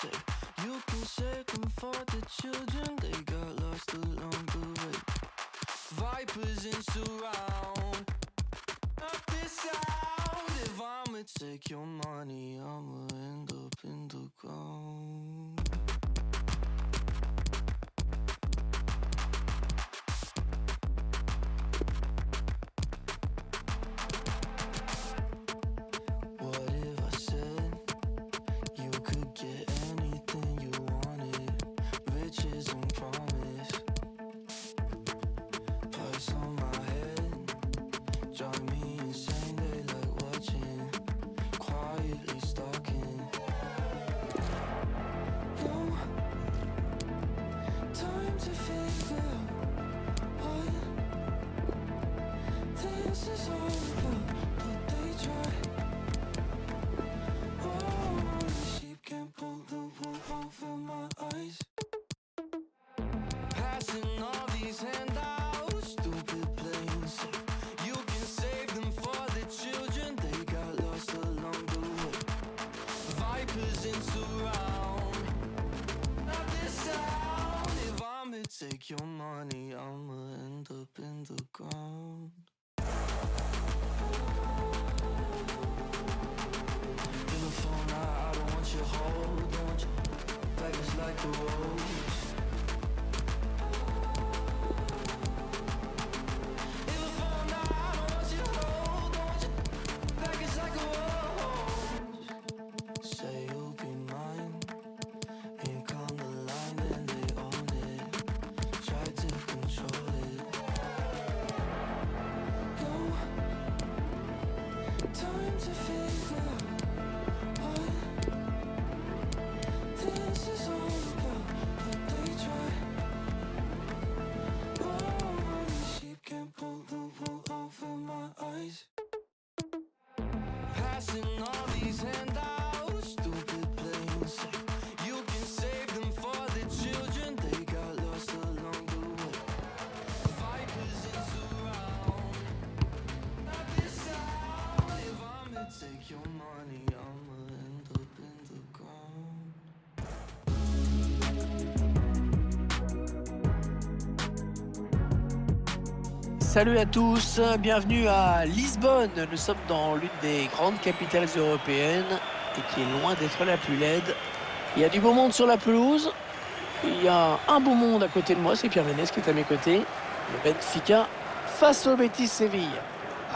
say you can save them for the children. They got lost along the way. Vipers in surround of this sound. If I'ma take your money, I'ma end up in the ground. What if I said you could get anything you wanted? Riches and promise. Price on my head, drive me insane. They like watching, quietly stalking. No time to figure out what this is all about, but they try. Oh, the sheep can't pull the wool over my eyes. Passing all these handouts, stupid planes. You can save them for the children. They got lost along the way. Vipers in surround of this sound. If I'ma take your money, I'ma end up in the ground. In the phone, I don't want you hold, don't want you back, it's like the rose. In the phone, I don't want you hold, don't want you back, it's like a rose. Say you'll be mine, here come the line, and they own it. Try to control it. No time to figure out what this is all about, but they try. Oh, the sheep can't pull the wool over my eyes. Passing all these handouts, stupid planes. You can save them for the children. They got lost along the way. Vipers in surround of this sound. If I'ma take your money, I'ma end up in the ground. Salut à tous, bienvenue à Lisbonne. Nous sommes dans l'une des grandes capitales européennes et qui est loin d'être la plus laide. Il y a du beau monde sur la pelouse. Il y a un beau monde à côté de moi, c'est Pierre Ménès qui est à mes côtés. Le Benfica face au Betis Séville.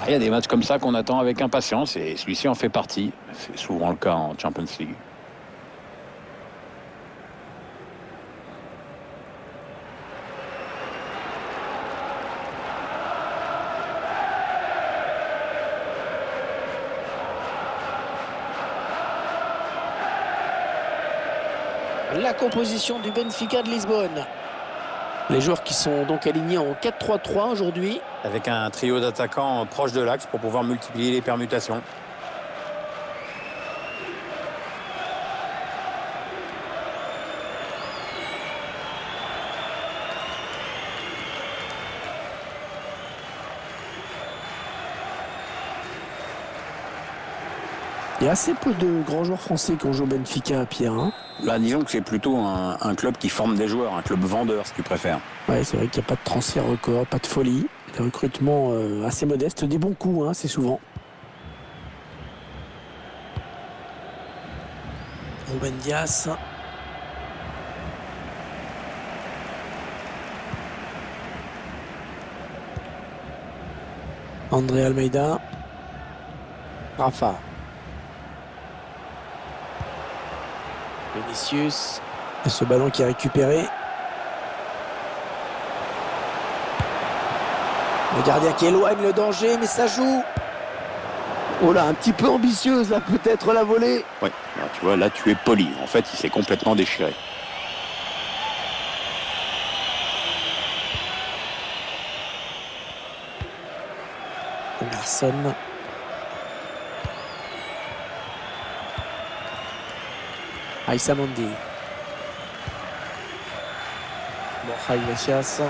Il y a des matchs comme ça qu'on attend avec impatience et celui-ci en fait partie. C'est souvent le cas en Champions League. La composition du Benfica de Lisbonne. Les joueurs qui sont donc alignés en 4-3-3 aujourd'hui. Avec un trio d'attaquants proche de l'axe pour pouvoir multiplier les permutations. Il y a assez peu de grands joueurs français qui ont joué au Benfica, Pierre. Hein. Là, disons que c'est plutôt un club qui forme des joueurs, un club vendeur si tu préfères. Ouais, c'est vrai qu'il n'y a pas de transfert record, pas de folie. Des recrutements assez modestes, des bons coups, hein, c'est souvent. Ruben Dias. André Almeida. Rafa. Vinicius. Et ce ballon qui est récupéré. Le gardien qui éloigne le danger, mais ça joue. Oh là, un petit peu ambitieuse là, peut-être la volée. Oui, tu vois, là tu es poli. En fait, il s'est complètement déchiré. Emerson. Aïssa Mandi. Borja Iglesias.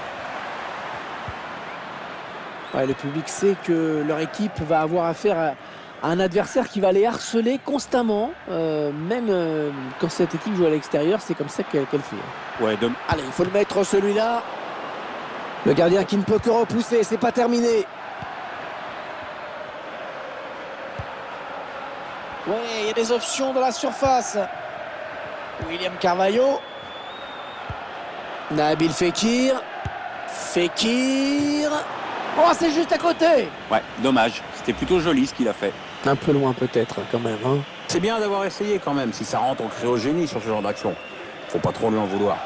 Ouais, le public sait que leur équipe va avoir affaire Un adversaire qui va les harceler constamment, même quand cette équipe joue à l'extérieur, c'est comme ça qu'elle fait. Ouais, Allez, il faut le mettre celui-là. Le gardien qui ne peut que repousser, c'est pas terminé. Ouais, il y a des options dans la surface. William Carvalho. Nabil Fekir. Fekir. Oh, c'est juste à côté. Ouais, dommage. C'était plutôt joli ce qu'il a fait. Un peu loin peut-être quand même. Hein. C'est bien d'avoir essayé quand même. Si ça rentre, on crée au génie sur ce genre d'action. Faut pas trop lui en vouloir.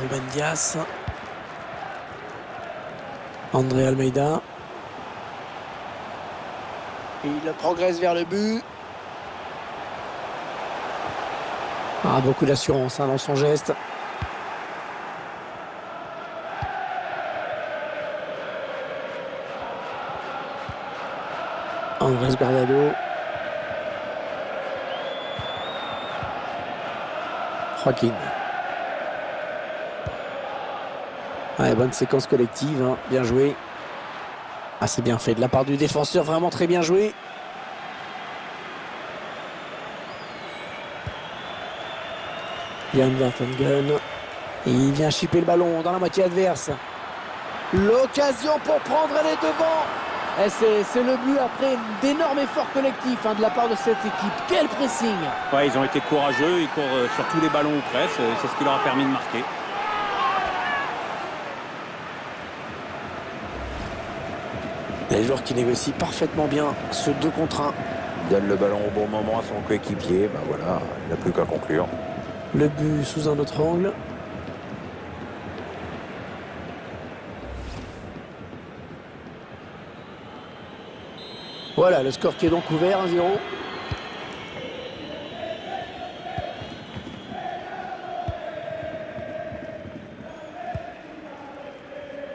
Ruben Dias. André Almeida. Il progresse vers le but. Ah, beaucoup d'assurance dans son geste. Andrés Guardado. Joaquin. Ouais, bonne séquence collective, hein. Bien joué. Ah, c'est bien fait de la part du défenseur, vraiment très bien joué. Jan Vertonghen. Il vient chipper le ballon dans la moitié adverse. L'occasion pour prendre les devants. Et c'est le but après d'énormes efforts collectifs de la part de cette équipe. Quel pressing! Ouais, ils ont été courageux, ils courent sur tous les ballons ou presque. C'est ce qui leur a permis de marquer. Les joueurs qui négocient parfaitement bien ce 2 contre 1. Il donne le ballon au bon moment à son coéquipier. Ben voilà, il n'a plus qu'à conclure. Le but sous un autre angle. Voilà, le score qui est donc ouvert, 1-0.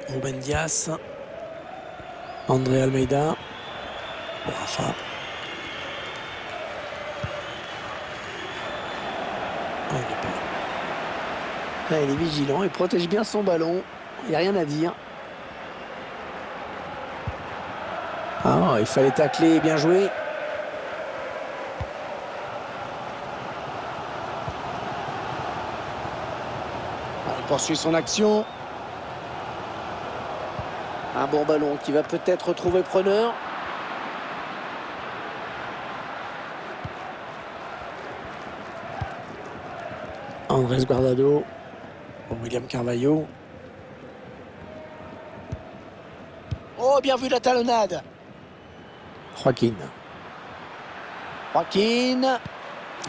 Ruben Dias. André Almeida. Pour Rafa. Il est vigilant, il protège bien son ballon. Il n'y a rien à dire. Ah, il fallait tacler, bien joué. Il poursuit son action. Un bon ballon qui va peut-être trouver preneur. Andrés Guardado. William Carvalho. Oh, bien vu la talonnade. Joaquin.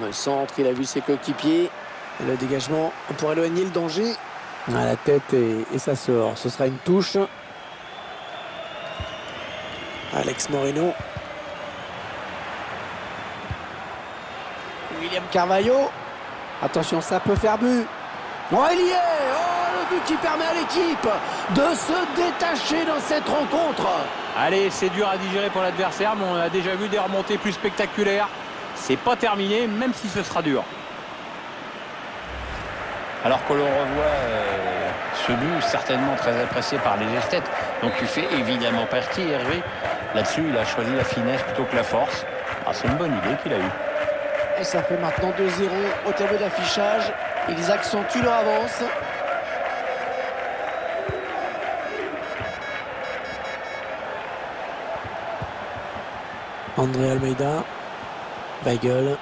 Le centre, il a vu ses coéquipiers. Le dégagement pour éloigner le danger. À la tête et ça sort. Ce sera une touche. Alex Moreno. William Carvalho. Attention, ça peut faire but. Oh, il y est. Oh, le but qui permet à l'équipe de se détacher dans cette rencontre. Allez, c'est dur à digérer pour l'adversaire, mais on a déjà vu des remontées plus spectaculaires. C'est pas terminé, même si ce sera dur. Alors que l'on revoit ce but certainement très apprécié par les esthètes. Donc il fait évidemment partie, Hervé. Là-dessus, il a choisi la finesse plutôt que la force. Ah, c'est une bonne idée qu'il a eue. Et ça fait maintenant 2-0 au tableau d'affichage. Ils accentuent leur avance. André Almeida. Weigl.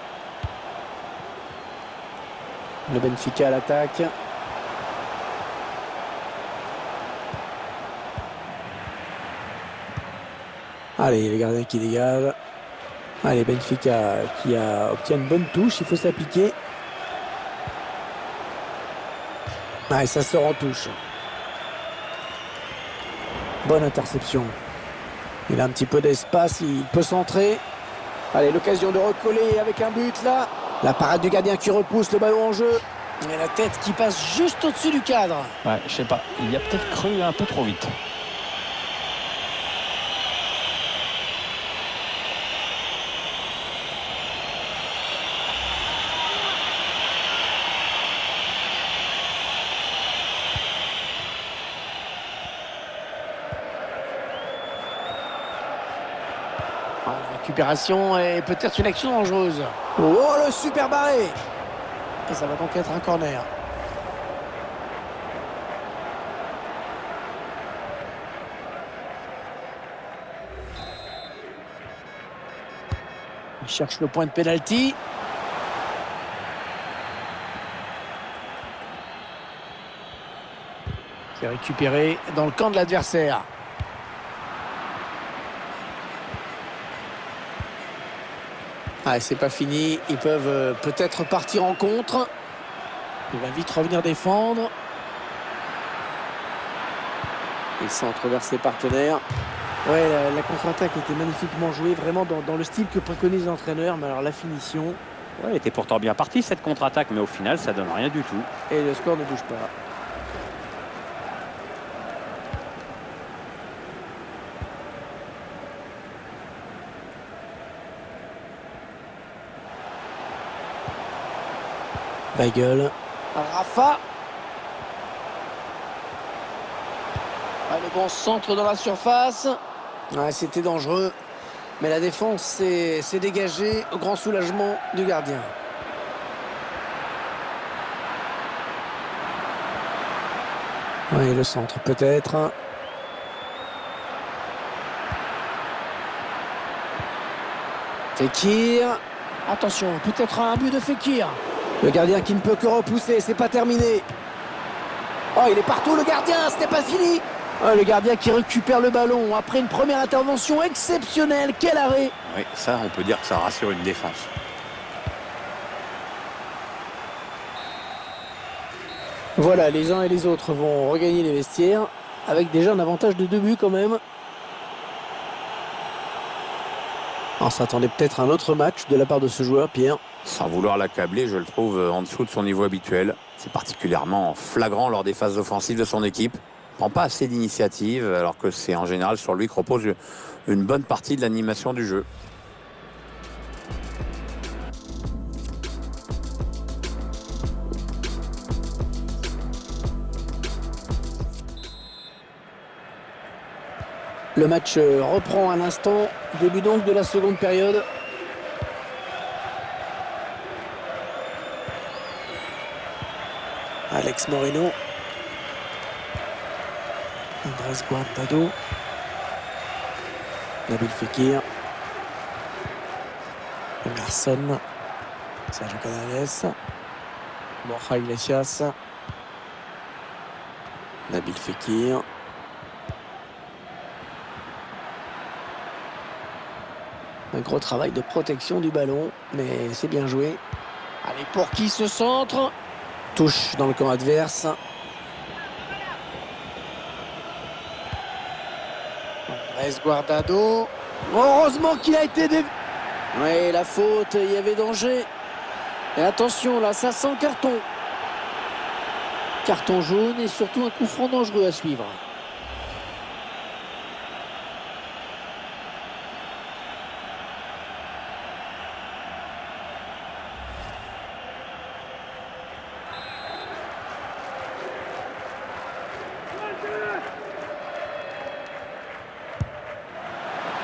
Le Benfica à l'attaque. Allez, les gardiens qui dégagent. Allez, Benfica qui obtient une bonne touche. Il faut s'appliquer. Ah, et ça sort en touche. Bonne interception. Il a un petit peu d'espace. Il peut centrer. Allez, l'occasion de recoller avec un but là. La parade du gardien qui repousse le ballon en jeu. Et la tête qui passe juste au-dessus du cadre. Ouais, je sais pas. Il a peut-être cru un peu trop vite. récupération et peut-être une action dangereuse. Oh, le super barré! Et ça va donc être un corner. Il cherche le point de pénalty. C'est récupéré dans le camp de l'adversaire. Ah, c'est pas fini. Ils peuvent peut-être partir en contre. Il va vite revenir défendre. Il centre vers ses partenaires. Ouais, la contre-attaque était magnifiquement jouée, vraiment dans le style que préconise l'entraîneur. Mais alors la finition... Ouais, elle était pourtant bien partie cette contre-attaque, mais au final, ça donne rien du tout. Et le score ne bouge pas. Weigl. Rafa. Ah, le bon centre dans la surface. Ouais, c'était dangereux. Mais la défense s'est dégagée au grand soulagement du gardien. Oui, le centre peut-être. Fekir. Attention, peut-être un but de Fekir. Le gardien qui ne peut que repousser, c'est pas terminé. Oh, il est partout le gardien, ce n'est pas fini. Oh, le gardien qui récupère le ballon après une première intervention exceptionnelle. Quel arrêt! Oui, ça, on peut dire que ça rassure une défense. Voilà, les uns et les autres vont regagner les vestiaires avec déjà un avantage de 2 buts quand même. On s'attendait peut-être à un autre match de la part de ce joueur, Pierre. Sans vouloir l'accabler, je le trouve en dessous de son niveau habituel. C'est particulièrement flagrant lors des phases offensives de son équipe. Il prend pas assez d'initiative, alors que c'est en général sur lui que repose une bonne partie de l'animation du jeu. Le match reprend à l'instant. Début donc de la seconde période. Alex Moreno. Andrés Guardado. Nabil Fekir. Emerson. Sergio Canales. Borja Iglesias. Nabil Fekir. Un gros travail de protection du ballon, mais c'est bien joué. Allez, pour qui ce centre? Touche dans le camp adverse. Andrés Guardado. Heureusement qu'il a été Oui, la faute, il y avait danger. Et attention, là, ça sent carton. Carton jaune et surtout un coup franc dangereux à suivre.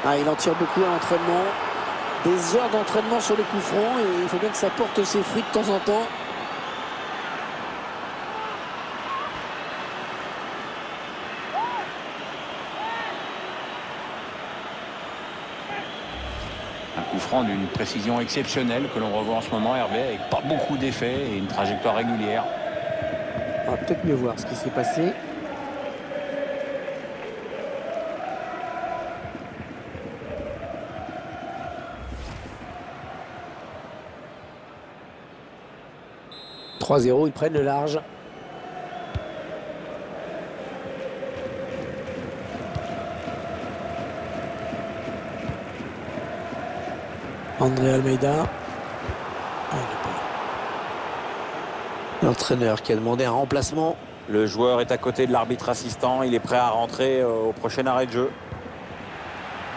Ah, il en tire beaucoup à l'entraînement. Des heures d'entraînement sur les coups francs et il faut bien que ça porte ses fruits de temps en temps. Un coup franc d'une précision exceptionnelle que l'on revoit en ce moment, Hervé, avec pas beaucoup d'effets et une trajectoire régulière. On va peut-être mieux voir ce qui s'est passé. « 3-0, ils prennent le large. André Almeida. Ah, l'entraîneur qui a demandé un remplacement. Le joueur est à côté de l'arbitre assistant, il est prêt à rentrer au prochain arrêt de jeu.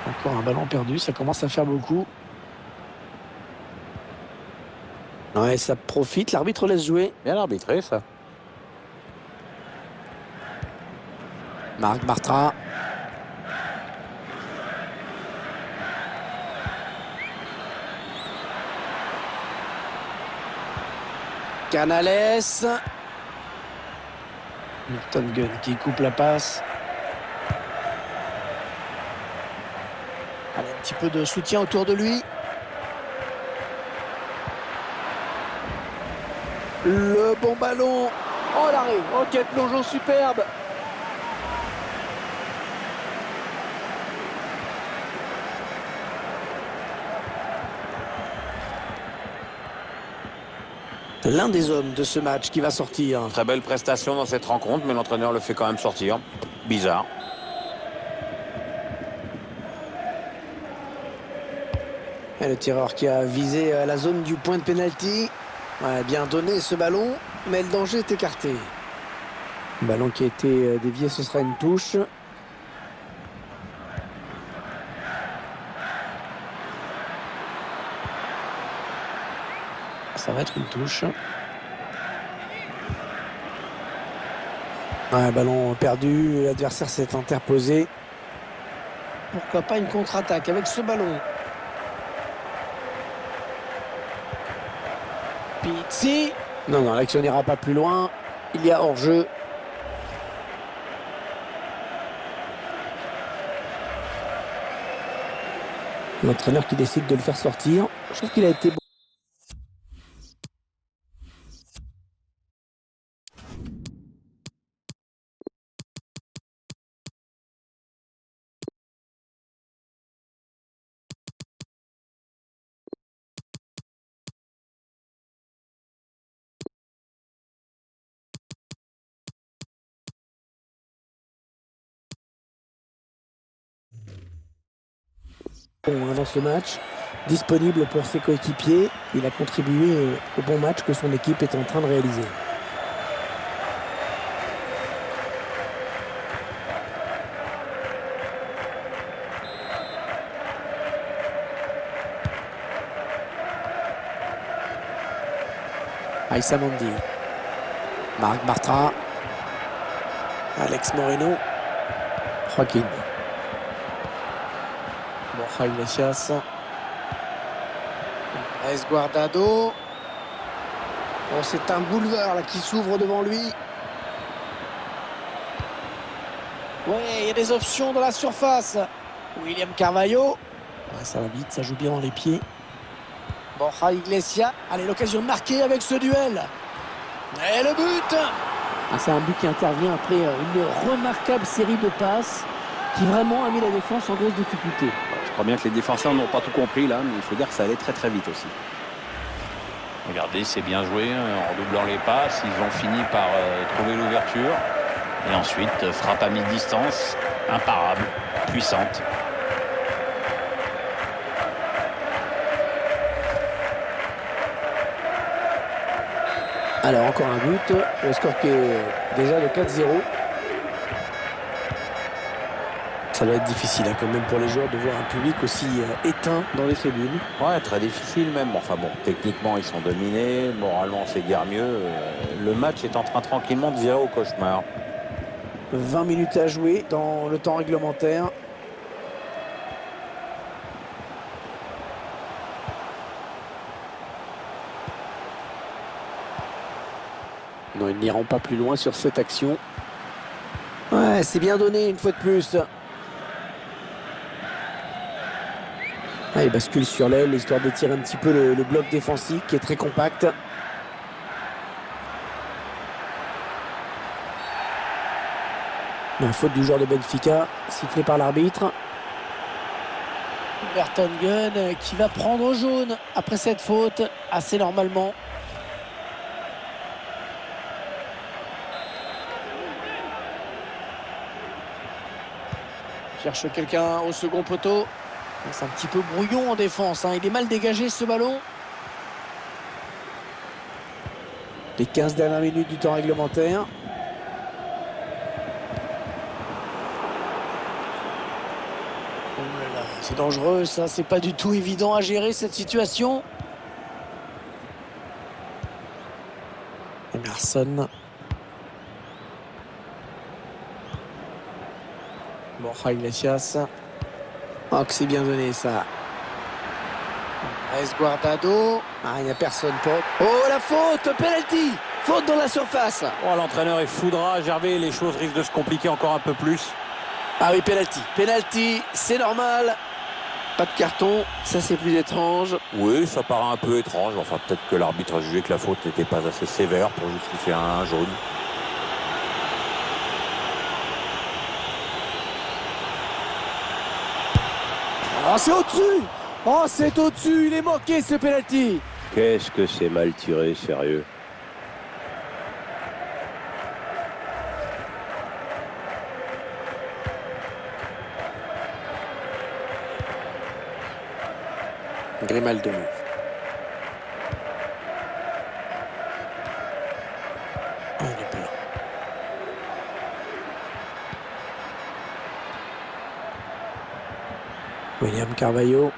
Encore un ballon perdu, ça commence à faire beaucoup. Ouais, ça profite, l'arbitre laisse jouer. Bien arbitré, ça. Marc Bartra. Canales. Milton Gunn qui coupe la passe. Allez, un petit peu de soutien autour de lui. Le bon ballon. Oh l'arrêt. Oh quel plongeon superbe. L'un des hommes de ce match qui va sortir. Très belle prestation dans cette rencontre, mais l'entraîneur le fait quand même sortir. Bizarre. Et le tireur qui a visé la zone du point de pénalty. Ouais, bien donné ce ballon, mais le danger est écarté. Le ballon qui a été dévié, ce sera une touche. Ça va être une touche. Ouais, ballon perdu, l'adversaire s'est interposé. Pourquoi pas une contre-attaque avec ce ballon? Pizzi. Non, l'action n'ira pas plus loin. Il y a hors-jeu. L'entraîneur qui décide de le faire sortir. Je trouve qu'il a été bon. Dans ce match, disponible pour ses coéquipiers, il a contribué au bon match que son équipe est en train de réaliser. Aïssa Mandi, Marc Bartra, Alex Moreno, Joaquin. Borja Iglesias. Guardado. Oh, c'est un boulevard là, qui s'ouvre devant lui. Ouais, il y a des options dans la surface. William Carvalho. Ouais, ça va vite, ça joue bien dans les pieds. Borja Iglesias. Allez, l'occasion de marquer avec ce duel. Et le but. C'est un but qui intervient après une remarquable série de passes qui vraiment a mis la défense en grosse difficulté. Je crois bien que les défenseurs n'ont pas tout compris là, mais il faut dire que ça allait très très vite aussi. Regardez, c'est bien joué, en doublant les passes, ils ont fini par trouver l'ouverture. Et ensuite, frappe à mi-distance, imparable, puissante. Alors encore un but, le score qui est déjà de 4-0. Ça va être difficile quand même pour les joueurs de voir un public aussi éteint dans les tribunes. Ouais, très difficile même. Enfin bon, techniquement ils sont dominés, moralement c'est guère mieux. Le match est en train tranquillement de virer au cauchemar. 20 minutes à jouer dans le temps réglementaire. Non, ils n'iront pas plus loin sur cette action. Ouais, c'est bien donné une fois de plus. Ah, il bascule sur l'aile, histoire d'étirer un petit peu le bloc défensif qui est très compact. La faute du joueur de Benfica, sifflé par l'arbitre. Milton Gunn qui va prendre jaune après cette faute, assez normalement. Cherche quelqu'un au second poteau. C'est un petit peu brouillon en défense, hein. Il est mal dégagé ce ballon. Les 15 dernières minutes du temps réglementaire. Oh là là, c'est dangereux ça, c'est pas du tout évident à gérer cette situation. Emerson. Borja Iglesias. Oh que c'est bien donné ça. Guardado. Il n'y a personne pour. Oh, la faute, penalty. Faute dans la surface. Oh, l'entraîneur est foudra, Gervais, les choses risquent de se compliquer encore un peu plus. Ah oui, penalty. Penalty, c'est normal. Pas de carton, ça c'est plus étrange. Oui, ça paraît un peu étrange. Enfin, peut-être que l'arbitre a jugé que la faute n'était pas assez sévère pour justifier un jaune. Oh, c'est au-dessus! Oh, c'est au-dessus! Il est manqué ce penalty! Qu'est-ce que c'est mal tiré, sérieux. Grimaldo. Oh, il est pas là. William Carvalho. Ouais,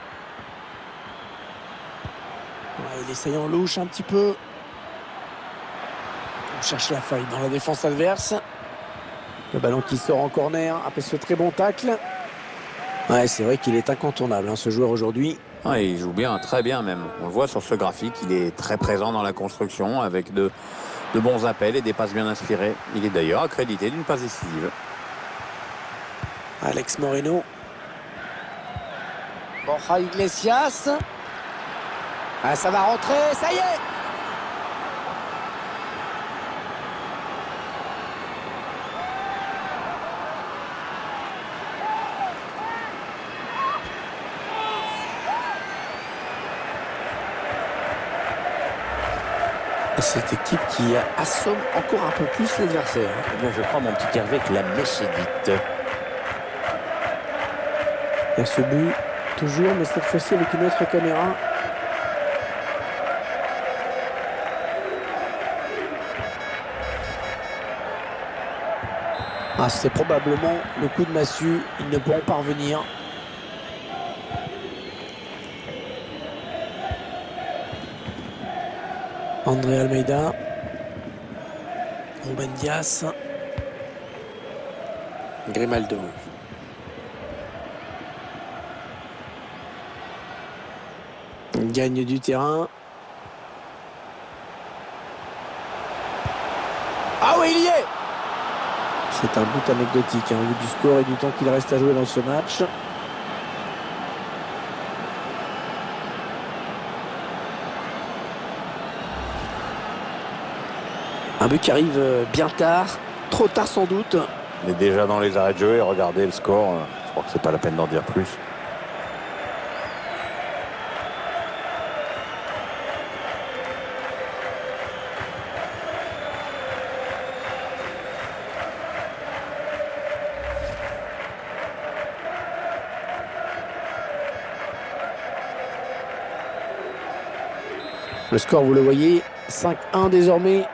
il essaye en louche un petit peu. On cherche la faille dans la défense adverse. Le ballon qui sort en corner après ce très bon tacle. Ouais, c'est vrai qu'il est incontournable, ce joueur aujourd'hui. Ah, il joue bien, très bien même. On le voit sur ce graphique, il est très présent dans la construction avec de bons appels et des passes bien inspirées. Il est d'ailleurs accrédité d'une passe décisive. Alex Moreno. Borja Iglesias. Ah, ça va rentrer, ça y est! Cette équipe qui assomme encore un peu plus l'adversaire. Eh bien, je crois, mon petit Hervé, que la messe est dite. Il y a ce but, toujours, mais cette fois-ci avec une autre caméra. Ah, c'est probablement le coup de massue. Ils ne pourront pas revenir. André Almeida. Ruben Dias. Grimaldo. Il gagne du terrain. Ah oui, il y est! C'est un but anecdotique, vu du score et du temps qu'il reste à jouer dans ce match. Un but qui arrive bien tard, trop tard sans doute. Il est déjà dans les arrêts de jeu et regardez le score. Je crois que c'est pas la peine d'en dire plus. Le score, vous le voyez, 5-1 désormais.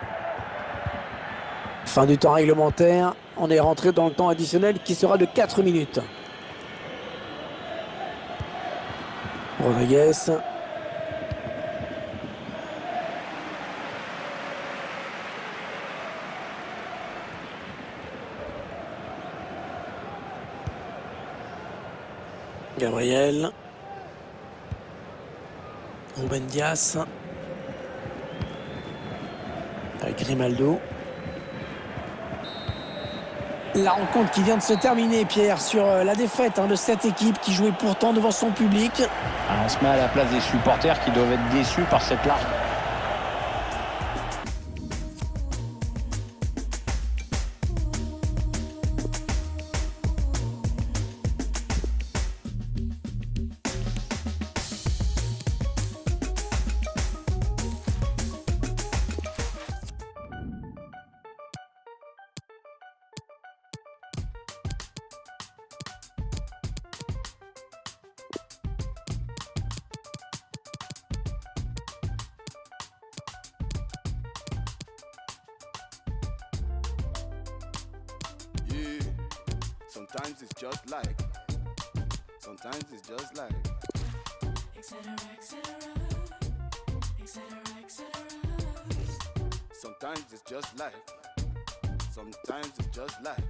Fin du temps réglementaire. On est rentré dans le temps additionnel qui sera de 4 minutes. Rodriguez. Gabriel. Ruben Dias. Avec Grimaldo. La rencontre qui vient de se terminer, Pierre, sur la défaite de cette équipe qui jouait pourtant devant son public. On se met à la place des supporters qui doivent être déçus par cette large. Sometimes it's just like. Sometimes it's just like. Sometimes it's just like. Sometimes it's just like.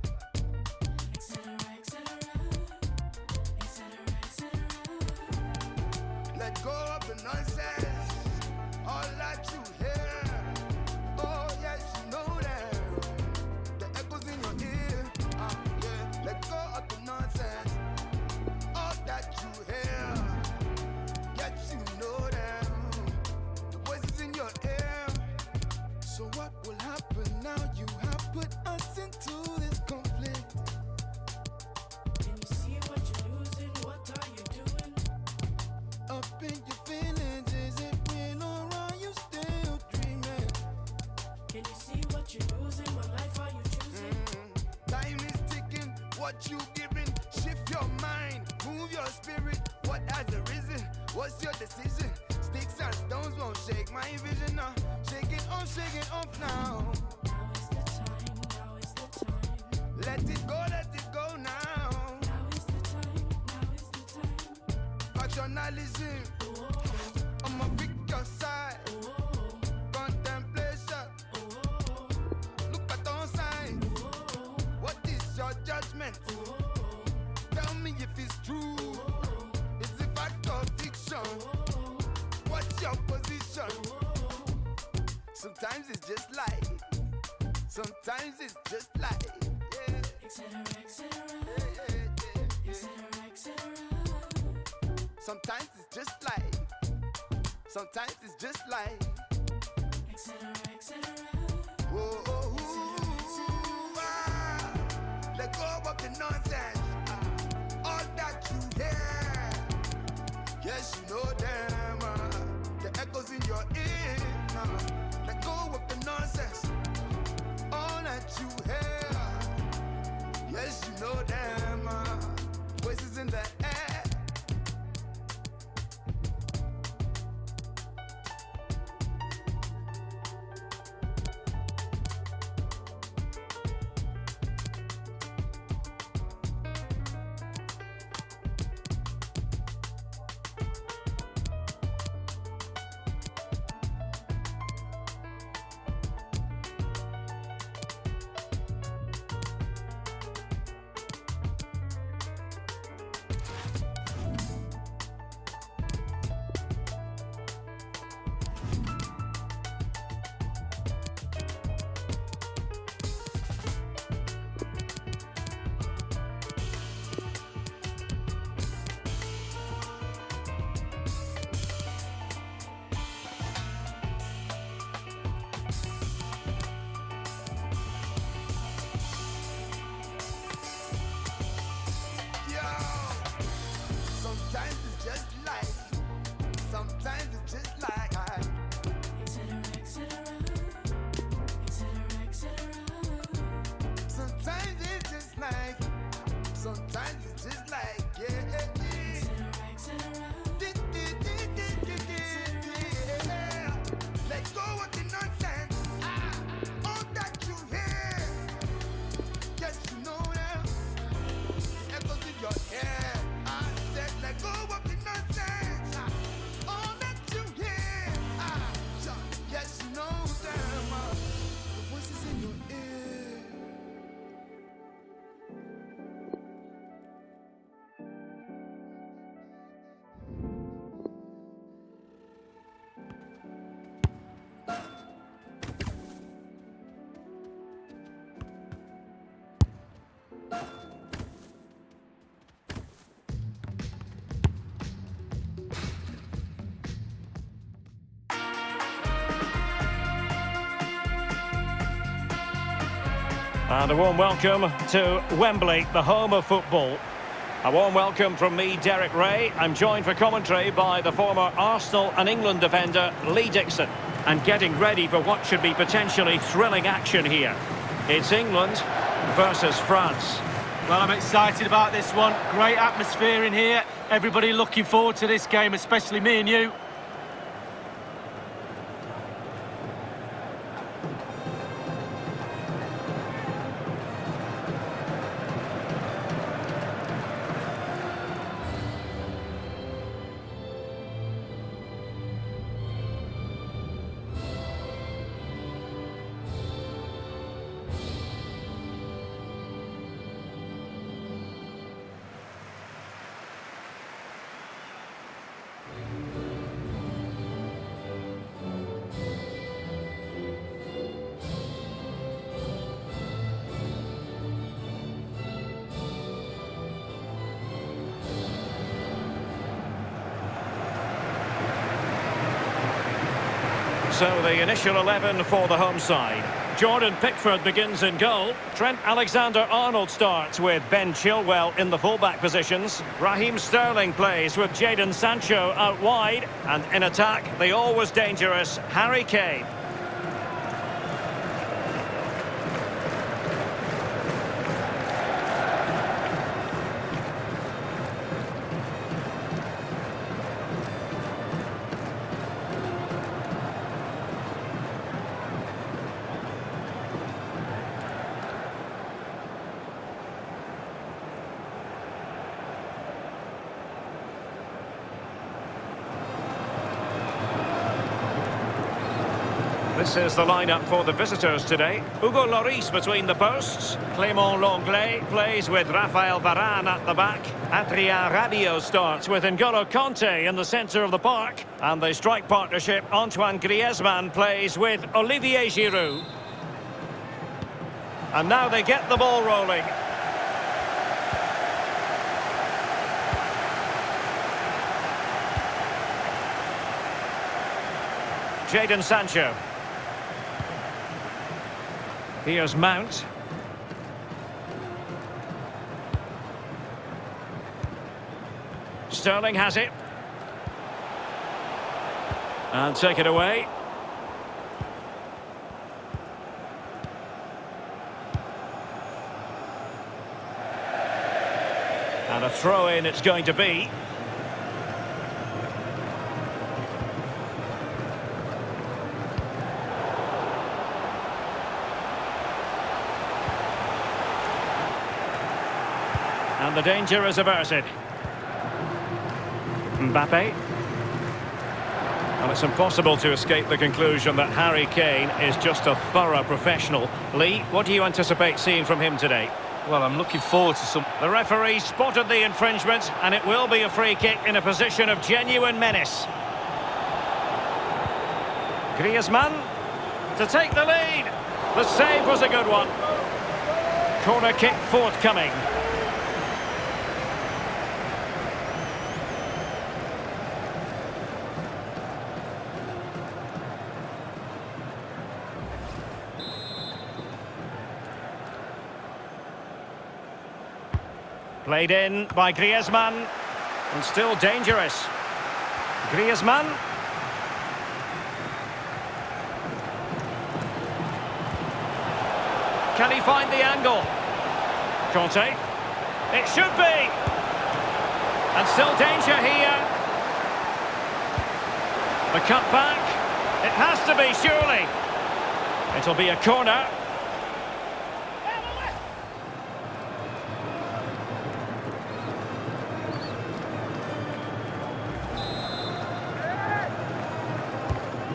Let let go of the nonsense. All that you hear. Oh, yes, you know that. The echoes in your ear. Yeah. Let go of the nonsense. All that you hear. Yes, you know that. The voices in your ear. So what will happen now? You have put us into this conflict. Can you see what you're losing? What are you doing? Up in your feelings, is it real or are you still dreaming? Can you see what you're losing? What life are you choosing? Time is ticking, what you giving? Shift your mind, move your spirit. What has arisen? What's your decision? Sticks and stones won't shake my vision now. Shake it off now. Now is the time, now is the time. Let it go now. Now is the time, now is the time. Factionalism, I'ma pick your side. Contemplation, look at on side. What is your judgment? Tell me if it's true. Is it fact or fiction? What's your position? Sometimes it's just like. Sometimes it's just like. Yeah. Etc., etc., Yeah, yeah, yeah. etc., etc. Sometimes it's just like. Sometimes it's just like. Etc., etc. Whoa, oh, ooh, ah. Let go of the nonsense. All that you hear. Yes, you know them. The echoes in your ear. Let go of the nonsense. All that you hear. Yes, you know them. Voices in the air. Sometimes it's just like. Sometimes it's just like. Etc., etc. Etc., etc. Sometimes it's just like. Sometimes it's just like. Yeah, yeah, yeah. Etc., etc. Yeah. Let go of the nonsense. All that you hear. Yes, you know them. The echoes in your ear. I said, let go of the nonsense. All that you hear. Yes, you know them. The voices in your ear. And a warm welcome to Wembley, the home of football. A warm welcome from me, Derek Ray. I'm joined for commentary by the former Arsenal and England defender, Lee Dixon. And getting ready for what should be potentially thrilling action here. It's England versus France. Well, I'm excited about this one. Great atmosphere in here. Everybody looking forward to this game, especially me and you. So the initial 11 for the home side. Jordan Pickford begins in goal. Trent Alexander-Arnold starts with Ben Chilwell in the fullback positions. Raheem Sterling plays with Jadon Sancho out wide. And in attack, the always dangerous Harry Kane. This is the lineup for the visitors today. Hugo Lloris between the posts. Clément Lenglet plays with Raphael Varane at the back. Adrien Rabiot starts with N'Golo Kanté in the centre of the park. And the strike partnership, Antoine Griezmann plays with Olivier Giroud. And now they get the ball rolling. Jadon Sancho. Here's Mount. Sterling has it. And take it away. And a throw-in it's going to be. And the danger is averted. Mbappe. Well, it's impossible to escape the conclusion that Harry Kane is just a thorough professional. Lee, what do you anticipate seeing from him today? Well, I'm looking forward to some... The referee spotted the infringement, and it will be a free kick in a position of genuine menace. Griezmann to take the lead. The save was a good one. Corner kick forthcoming. Played in by Griezmann, and still dangerous. Griezmann. Can he find the angle? Kanté. It should be! And still danger here. The cut back. It has to be, surely. It'll be a corner.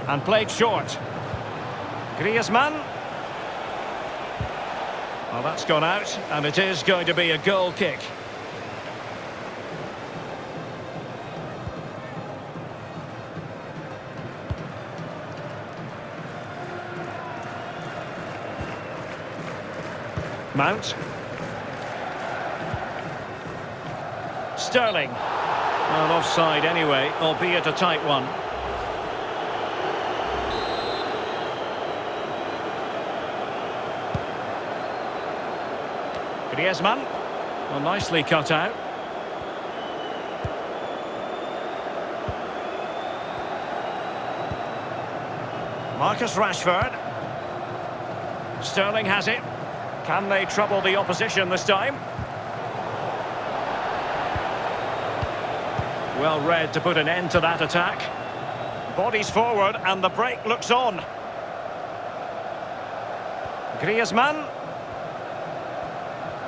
And played short. Griezmann. Well, that's gone out, and it is going to be a goal kick. Mount. Sterling. Well, offside anyway, albeit a tight one. Griezmann, well, nicely cut out. Marcus Rashford. Sterling has it. Can they trouble the opposition this time? Well read to put an end to that attack. Bodies forward and the break looks on. Griezmann.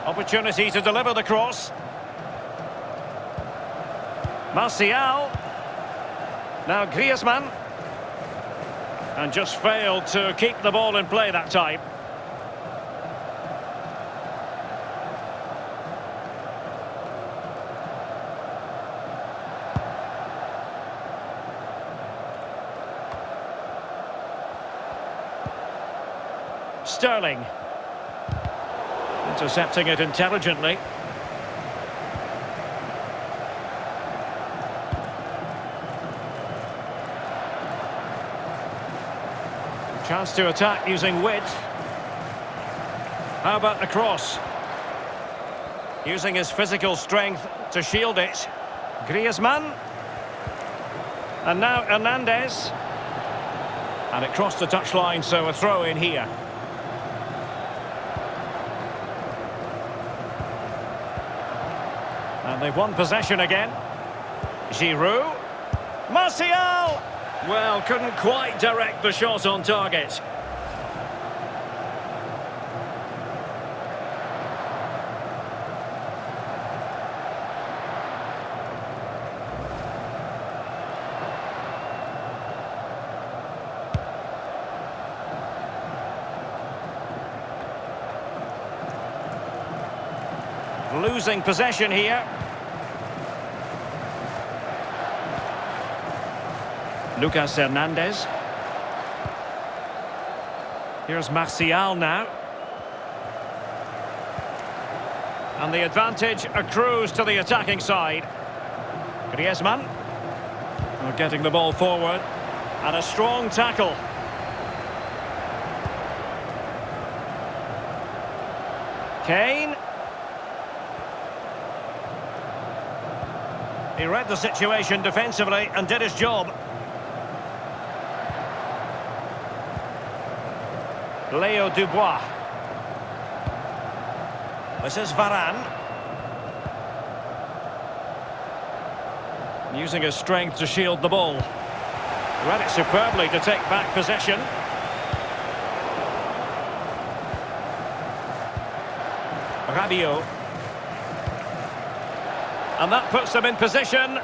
Opportunity to deliver the cross. Martial. Now Griezmann. And just failed to keep the ball in play that time. Sterling. Intercepting it intelligently. Chance to attack using width. How about the cross? Using his physical strength to shield it. Griezmann. And now Hernandez. And it crossed the touchline, so a throw in here. And they've won possession again. Giroud. Martial! Well, couldn't quite direct the shot on target. Losing possession here. Lucas Hernandez. Here's Martial now. And the advantage accrues to the attacking side. Griezmann. Getting the ball forward. And a strong tackle. Kane. He read the situation defensively and did his job. Leo Dubois. This is Varane. Using his strength to shield the ball. Read it superbly to take back possession. Rabiot. And that puts them in position.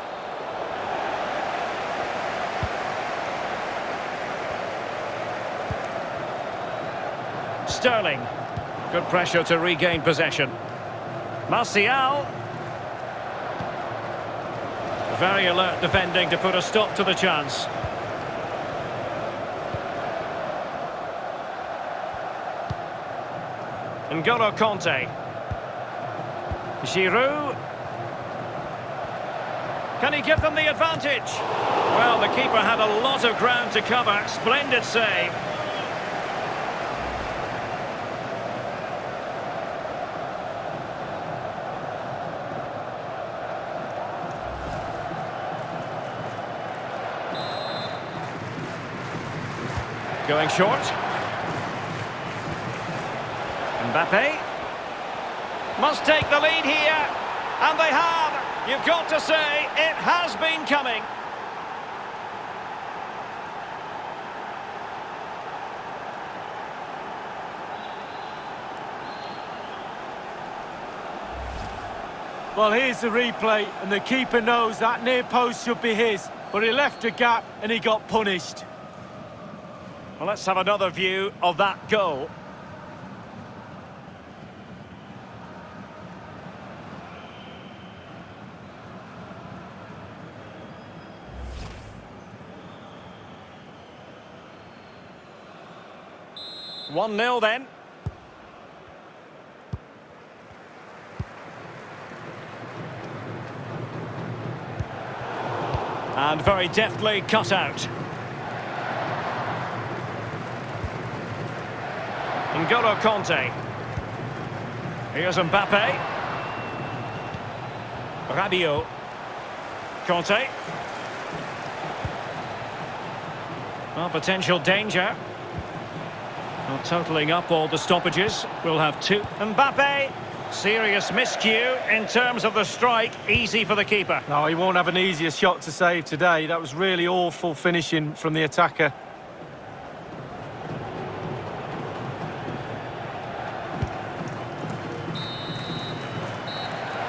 Sterling. Good pressure to regain possession. Martial. Very alert defending to put a stop to the chance. N'Golo Kanté. Giroud. Can he give them the advantage? Well, the keeper had a lot of ground to cover. Splendid save. Going short. Mbappe. Must take the lead here. And they have. You've got to say, it has been coming. Well, here's the replay, and the keeper knows that near post should be his, but he left a gap and he got punished. Well, let's have another view of that goal. One-nil then. And very deftly cut out. N'Golo Kanté. Here's Mbappe. Rabiot. Kanté. Well, potential danger. Well, totalling up all the stoppages, we'll have two. Mbappe. Serious miscue in terms of the strike. Easy for the keeper. No, he won't have an easier shot to save today. That was really awful finishing from the attacker.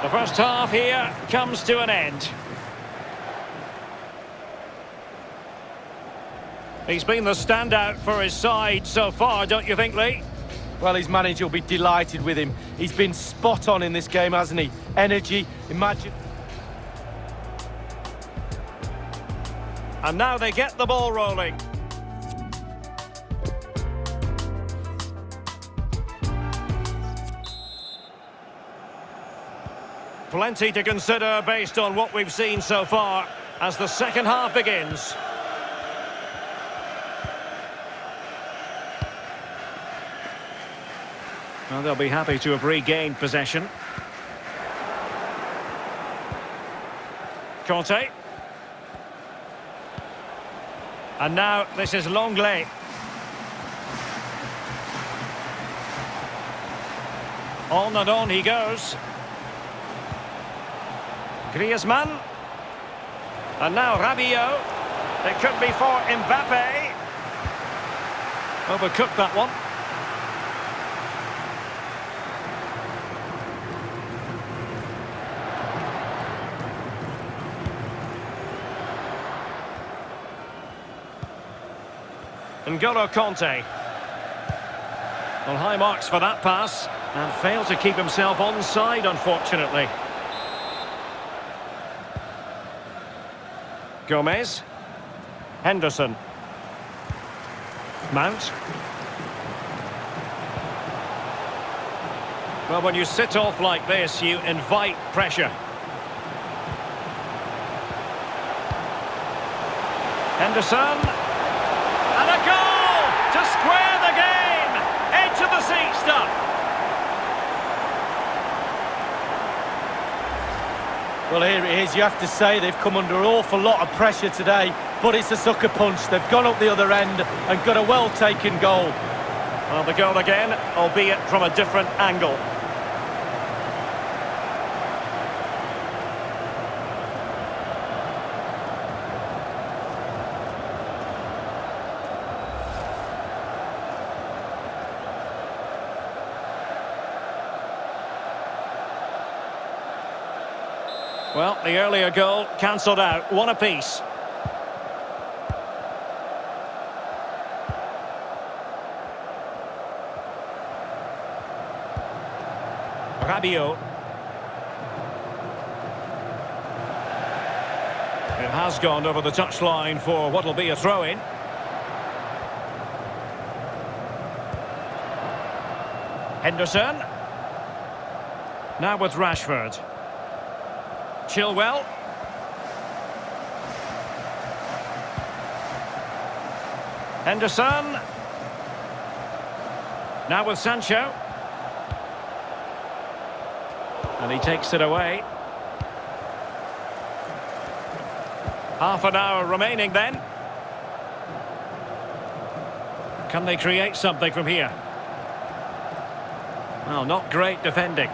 The first half here comes to an end. He's been the standout for his side so far, don't you think, Lee? Well, his manager will be delighted with him. He's been spot on in this game, hasn't he? Energy, imagine. And now they get the ball rolling. Plenty to consider based on what we've seen so far as the second half begins. Well, they'll be happy to have regained possession. Conte. And now this is Longley. On and on he goes. Griezmann. And now Rabiot. It could be for Mbappe. Overcooked that one. N'Golo Conte. Well, high marks for that pass. And failed to keep himself onside, unfortunately. Gomez. Henderson. Mount. Well, when you sit off like this, you invite pressure. Henderson. And a goal to square the game. Edge of the seat stuff. Well, here it is. You have to say they've come under an awful lot of pressure today, but it's a sucker punch. They've gone up the other end and got a well-taken goal. Well, the goal again, albeit from a different angle. Well, the earlier goal cancelled out. One apiece. Rabiot. It has gone over the touchline for what will be a throw-in. Henderson. Now with Rashford. Chilwell. Henderson. Now with Sancho. And he takes it away. Half an hour remaining then. Can they create something from here? Well, not great defending.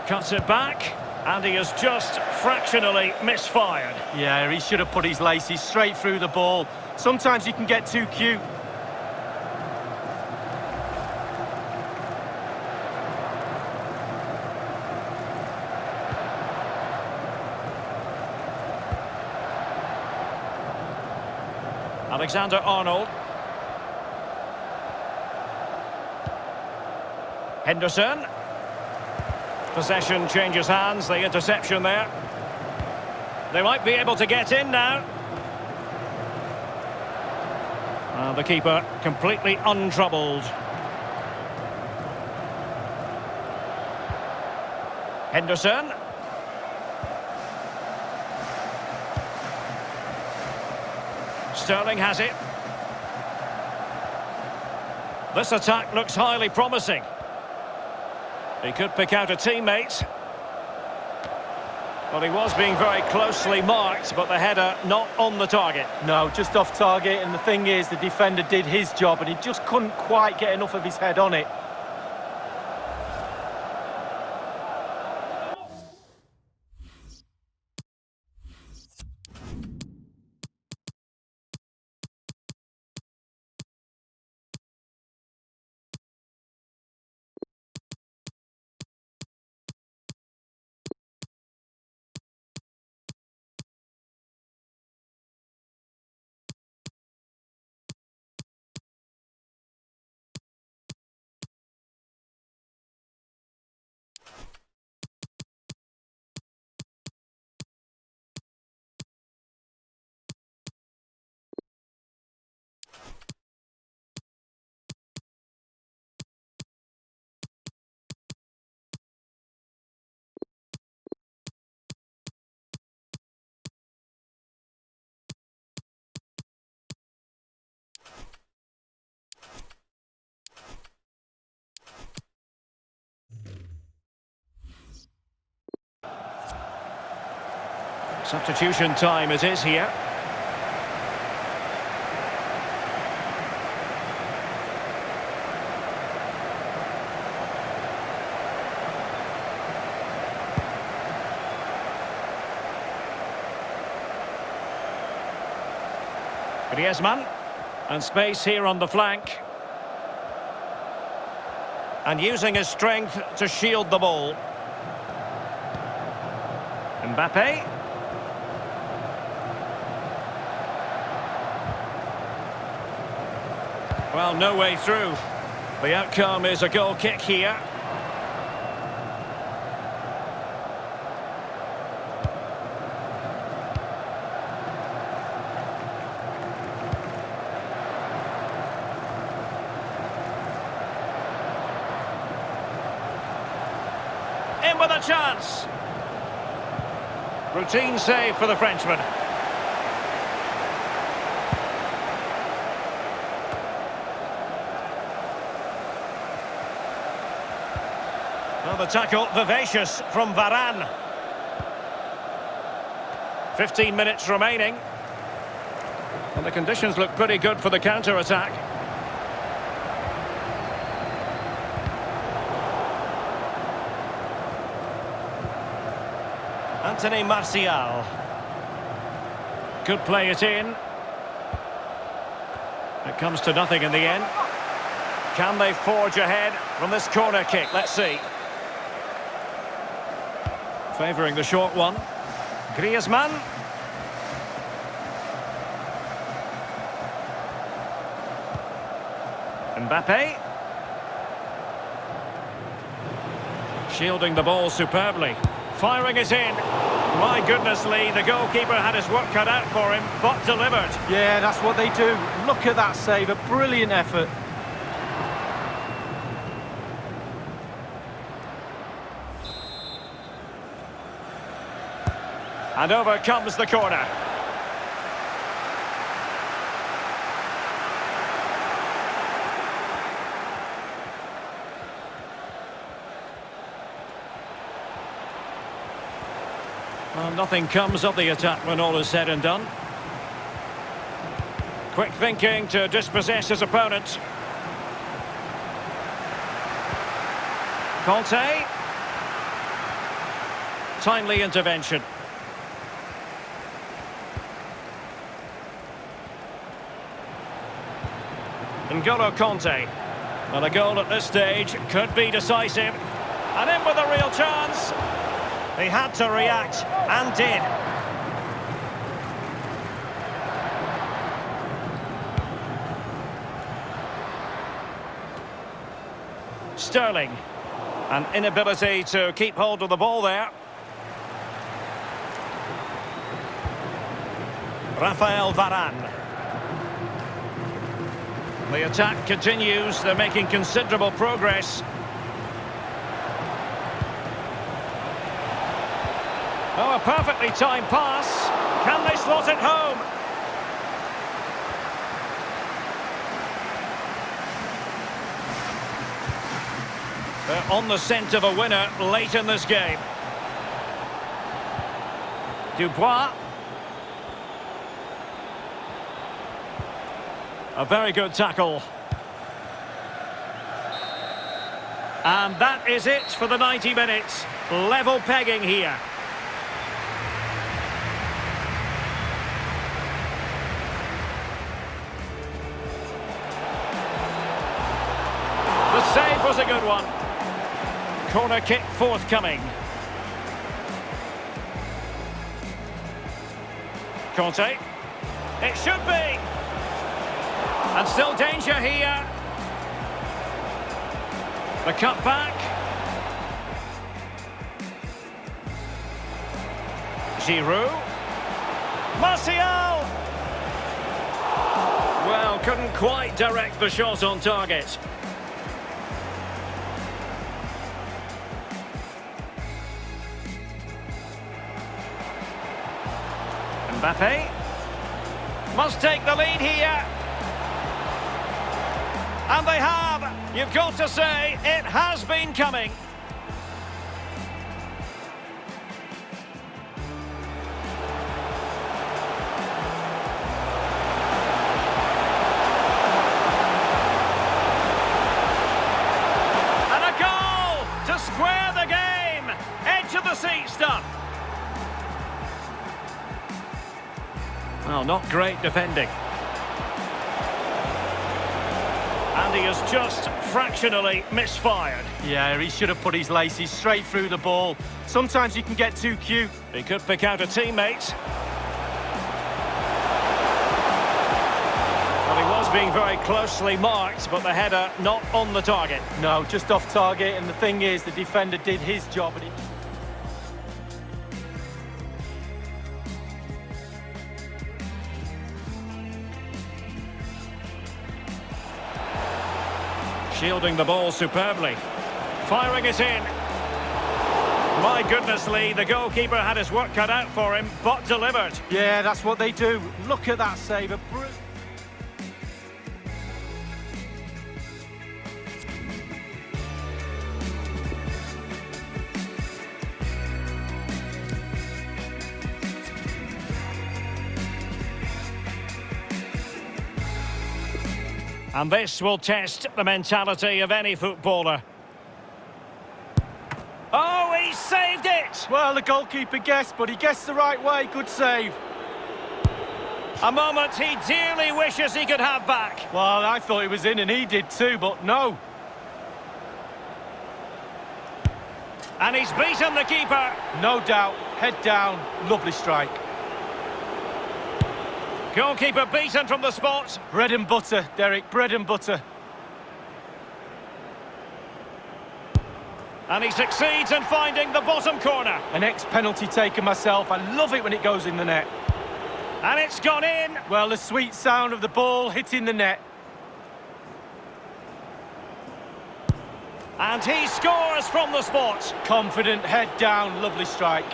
Cuts it back. And he has just fractionally misfired. Yeah, he should have put his laces straight through the ball. Sometimes you can get too cute. Alexander-Arnold. Henderson. Possession changes hands, the interception there. They might be able to get in now. The keeper completely untroubled. Henderson. Sterling has it. This attack looks highly promising. He could pick out a teammate. Well, he was being very closely marked, but the header not on the target. No, just off target, and the thing is, the defender did his job, and he just couldn't quite get enough of his head on it. Substitution time it is here. Griezmann, and space here on the flank. And using his strength to shield the ball. Mbappe. Well, no way through. The outcome is a goal kick here. In with a chance. Routine save for the Frenchman. Well, the tackle vivacious from Varane. 15 minutes remaining. And the conditions look pretty good for the counter-attack. Anthony Martial. Could play it in. It comes to nothing in the end. Can they forge ahead from this corner kick? Let's see. Favouring the short one. Griezmann. Mbappe. Shielding the ball superbly. Firing it in. My goodness, Lee, the goalkeeper had his work cut out for him, but delivered. Yeah, that's what they do. Look at that save, a brilliant effort. And over comes the corner. Well, nothing comes of the attack when all is said and done. Quick thinking to dispossess his opponent. Conte. Timely intervention. N'Golo Conte. Well, a goal at this stage could be decisive. And in with a real chance. He had to react, and did. Sterling. An inability to keep hold of the ball there. Rafael Varane. The attack continues. They're making considerable progress. Oh, a perfectly timed pass. Can they slot it home? They're on the scent of a winner late in this game. Dubois. A very good tackle. And that is it for the 90 minutes. Level pegging here. The save was a good one. Corner kick forthcoming. Conte. It should be. And still danger here. The cut back. Giroud. Martial. Well, couldn't quite direct the shot on target. Mbappe. Must take the lead here. And they have. You've got to say, it has been coming. seat stuff. Well, not great defending. And he has just fractionally misfired. Yeah, he should have put his laces straight through the ball. Sometimes you can get too cute. He could pick out a teammate. Well, he was being very closely marked, but the header not on the target. No, just off target, and the thing is, the defender did his job. And Shielding the ball superbly. Firing it in. My goodness, Lee, the goalkeeper had his work cut out for him, but delivered. yeah, that's what they do. Look at that save. And this will test the mentality of any footballer. Oh, he saved it! Well, the goalkeeper guessed, but he guessed the right way. Good save. A moment he dearly wishes he could have back. Well, I thought he was in, and he did too, but no. And he's beaten the keeper. No doubt. Head down. Lovely strike. Goalkeeper beaten from the spot. Bread and butter, Derek. Bread and butter. And he succeeds in finding the bottom corner. An ex-penalty taker myself. I love it when it goes in the net. And it's gone in. Well, the sweet sound of the ball hitting the net. And he scores from the spot. Confident, head down, lovely strike.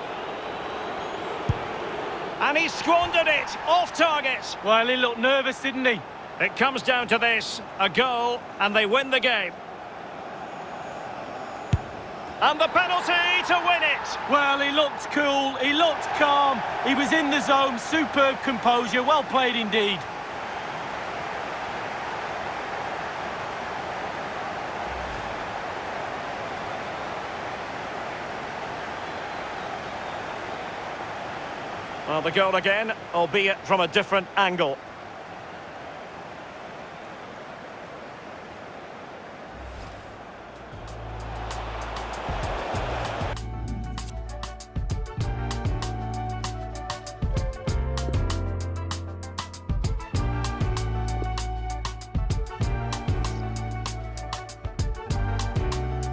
And he squandered it, off target. Well, he looked nervous, didn't he? It comes down to this, a goal, and they win the game. And the penalty to win it. Well, he looked cool, he looked calm, he was in the zone, superb composure, well played indeed. Well, the goal again, albeit from a different angle.